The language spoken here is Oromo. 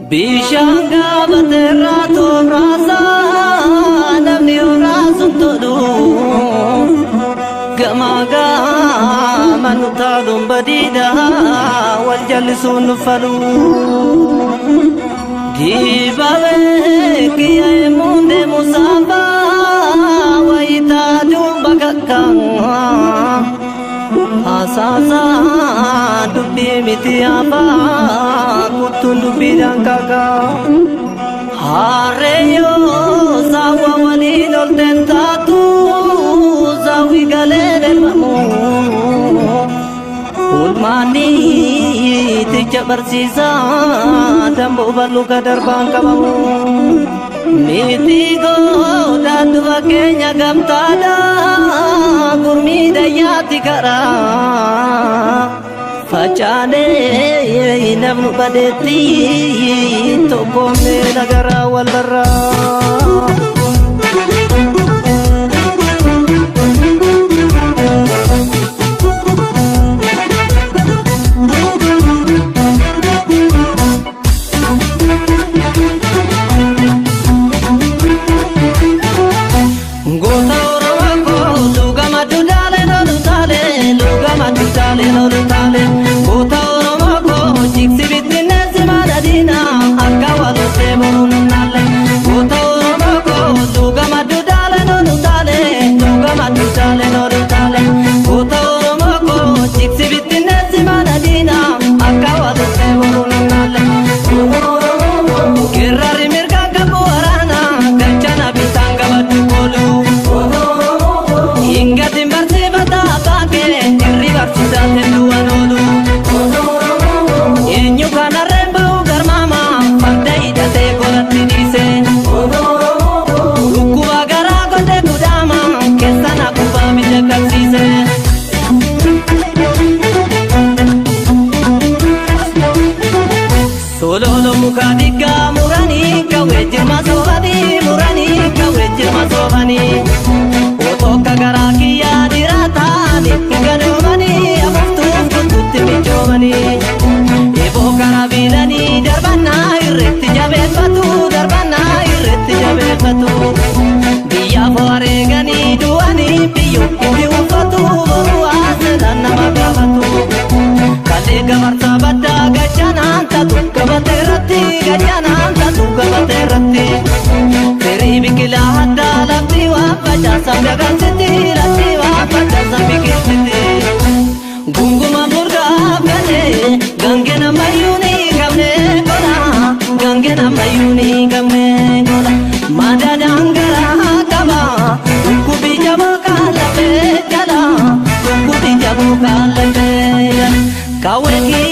Bishanga baterrato brasa namni rasun todo gamaga manuta badida wal jalsun falu gibawe kiye munde musaba waita jumbakakang asasa dubbi mitiapa kutun dubbi dangkaga hareyo sawa wali nol tentatu sawi galere mamu ulmani tija bersisa dambo balu kadar bangkamu mitigo dadu akenya gamtada kurmi dayati kara facane namnu badeti tokome nagara wal barra Solo mukadika murani kawejir masovani murani kawejir masovani otoka garaki ya dirata nikganomani amaftu kututti mijomani ebo karabilani darbana irretti jabefatu darbana irretti jabefatu biya foregani duani biyo biufatu boruasedan namagafatu kale gamarta badda gachana kabaterati gajana tatu kabaterati teri bikila hada lati wa paja samgagan siti lati wa paja sambikiti gunguma murga gane gangena mayuni gamne gola gangena mayuni gamne gola madadangara kaba kubi jabo kala pe jala kubi jabo kala pe kaweki